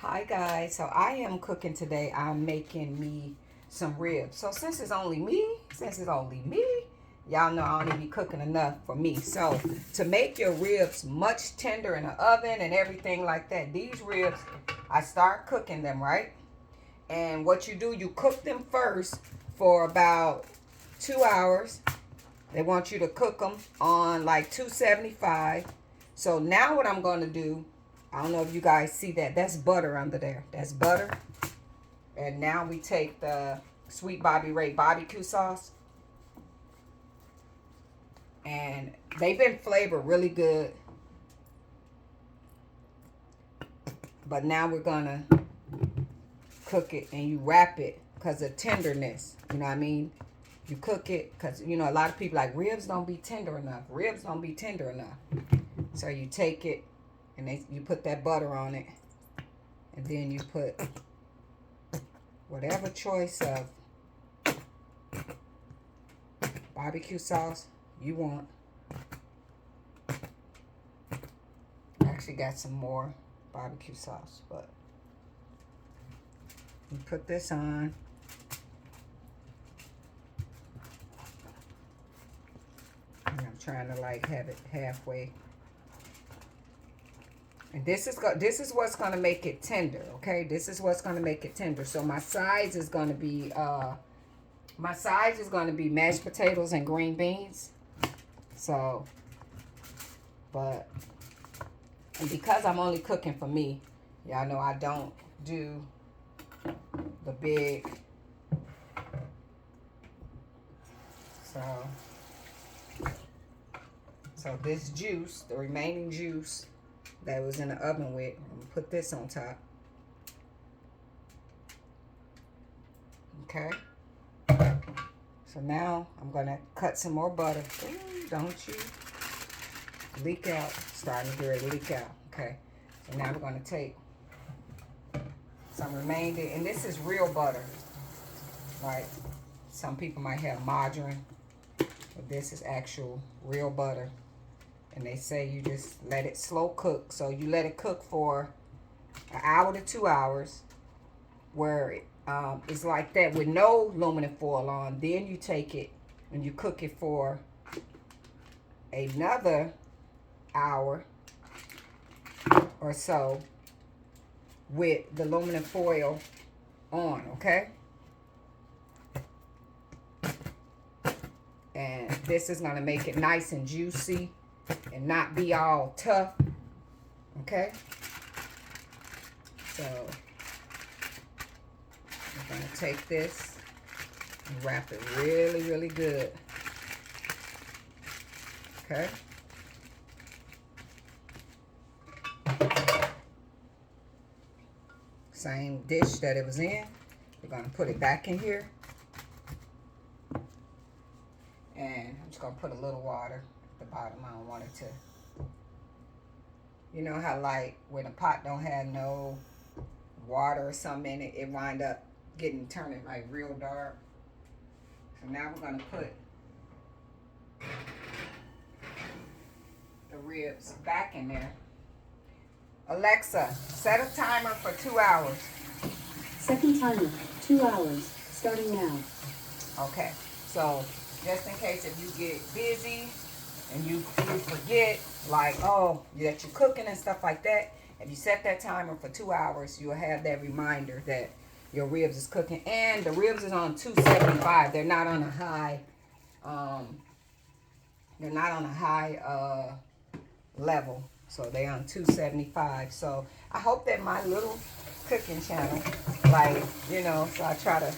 Hi guys, so I am cooking today. I'm making me some ribs. So since it's only me, y'all know I don't even be cooking enough for me. So to make your ribs much tender in the oven and everything like that, these ribs, I start cooking them, right? And what you do, you cook them first for about 2 hours. They want you to cook them on like 275. So now what I'm going to do, I don't know if you guys see that. That's butter under there. That's butter. And now we take the Sweet Bobby Ray barbecue sauce. And they've been flavored really good. But now we're going to cook it and you wrap it because of tenderness. You know what I mean? You cook it because, you know, a lot of people like ribs don't be tender enough. Ribs don't be tender enough. So you take it and you put that butter on it. And then you put whatever choice of barbecue sauce you want. I actually got some more barbecue sauce, but you put this on. And I'm trying to like have it halfway. And this is what's gonna make it tender, okay? This is what's gonna make it tender. So my sides is gonna be mashed potatoes and green beans. So, but and because I'm only cooking for me, y'all know I don't do the big. So this juice, the remaining juice that was in the oven with, I'm gonna put this on top. Okay. So now I'm gonna cut some more butter. Ooh, don't you leak out. Starting to get ready to leak out. Okay. So now we're gonna take some remainder, and this is real butter. Right. Some people might have margarine, but this is actual real butter. And they say you just let it slow cook. So you let it cook for an hour to 2 hours, where it's like that with no aluminum foil on. Then you take it and you cook it for another hour or so with the aluminum foil on, okay? And this is gonna make it nice and juicy and not be all tough, okay? So I'm gonna take this and wrap it really, really good, okay? Same dish that it was in. We're gonna put it back in here. And I'm just gonna put a little water at the bottom. I don't want it to, you know how like when a pot don't have no water or something in it, it wind up turning like real dark. So now we're gonna put the ribs back in there. Alexa, set a timer for 2 hours. Second timer, 2 hours, starting now. Okay, so just in case if you get busy and you forget, like, oh, that you're cooking and stuff like that, if you set that timer for 2 hours, you'll have that reminder that your ribs is cooking. And the ribs is on 275. They're not on a high, level. So they're on 275. So I hope that my little cooking channel, like, you know, so I try to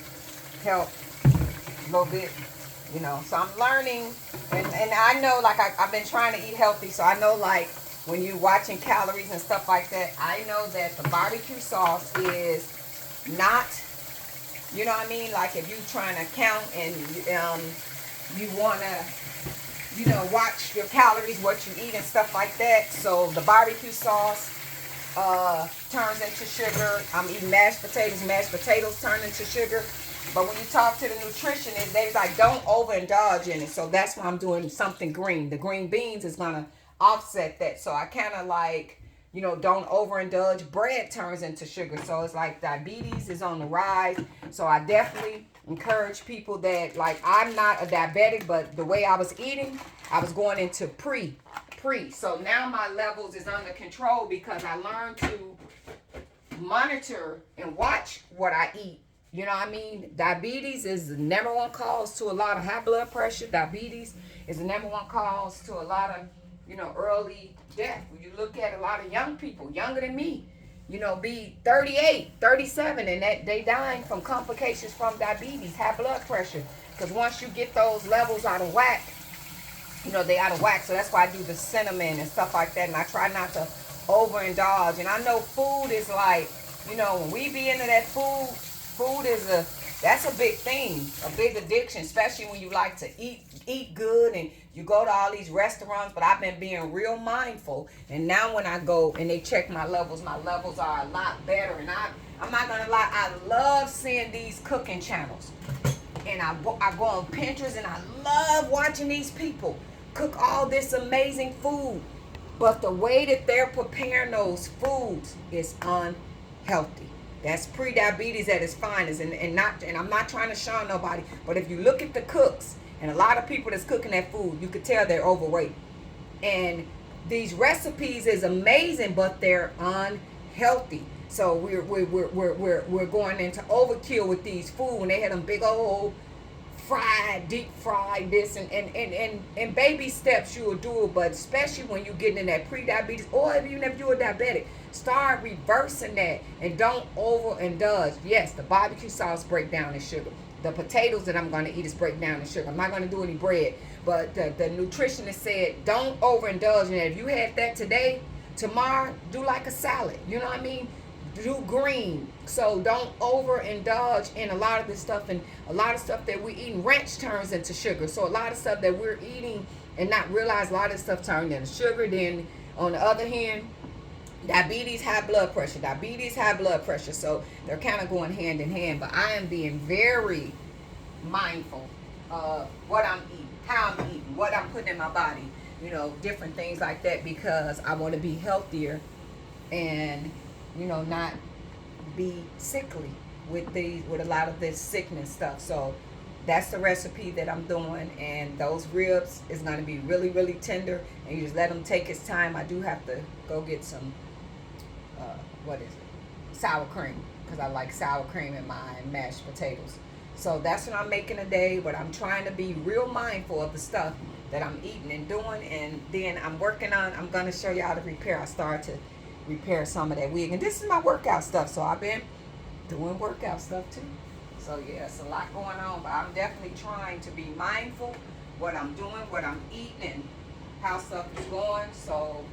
help a little bit, you know. So I'm learning, and I know, like, I've been trying to eat healthy, so I know, like, when you're watching calories and stuff like that, I know that the barbecue sauce is not, you know what I mean? Like, if you're trying to count and you want to, you know, watch your calories, what you eat and stuff like that. So the barbecue sauce turns into sugar. I'm eating mashed potatoes turn into sugar. But when you talk to the nutritionist, they're like, don't overindulge in it. So that's why I'm doing something green. The green beans is going to offset that. So I kind of like you know, don't overindulge. Bread turns into sugar. So it's like diabetes is on the rise. So I definitely encourage people that, like, I'm not a diabetic, but the way I was eating, I was going into pre. So now my levels is under control because I learned to monitor and watch what I eat. You know what I mean? Diabetes is the number one cause to a lot of high blood pressure. Diabetes is the number one cause to a lot of, you know, early death. When you look at a lot of young people, younger than me, you know, be 38, 37, and that they dying from complications from diabetes, high blood pressure. Because once you get those levels out of whack, you know, they out of whack. So that's why I do the cinnamon and stuff like that. And I try not to overindulge. And I know food is like, you know, when we be into that food is that's a big thing, a big addiction, especially when you like to eat good and you go to all these restaurants. But I've been being real mindful, and now when I go and they check my levels are a lot better. And I'm not gonna lie, I love seeing these cooking channels, and I go on Pinterest and I love watching these people cook all this amazing food. But the way that they're preparing those foods is unhealthy. That's pre-diabetes at its finest, and I'm not trying to shun nobody, but if you look at the cooks and a lot of people that's cooking that food, you could tell they're overweight. And these recipes is amazing, but they're unhealthy. So we're going into overkill with these food, and they had them big old deep fried this, and baby steps you will do it. But especially when you're getting in that pre-diabetes, or even if you're a diabetic, start reversing that and don't overindulge. Yes, the barbecue sauce break down in sugar. The potatoes that I'm going to eat is break down in sugar. I'm not going to do any bread, but the nutritionist said don't overindulge in that. If you had that today, tomorrow do like a salad. You know what I mean? Do green. So don't overindulge in a lot of this stuff, and a lot of stuff that we're eating. Ranch turns into sugar. So a lot of stuff that we're eating and not realize, a lot of stuff turns into sugar. Then on the other hand, diabetes, high blood pressure. So they're kind of going hand in hand. But I am being very mindful of what I'm eating, how I'm eating, what I'm putting in my body, you know, different things like that, because I want to be healthier and, you know, not be sickly with a lot of this sickness stuff. So that's the recipe that I'm doing, and those ribs is going to be really, really tender, and you just let them take its time. I do have to go get some sour cream, because I like sour cream in my mashed potatoes. So that's what I'm making today, but I'm trying to be real mindful of the stuff that I'm eating and doing. And then I'm going to show you how to repair. I started to repair some of that wig, and this is my workout stuff, so I've been doing workout stuff too. So yeah, it's a lot going on, but I'm definitely trying to be mindful what I'm doing, what I'm eating, and how stuff is going. So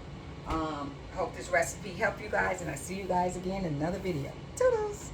hope this recipe helped you guys, and I see you guys again in another video. Toodles.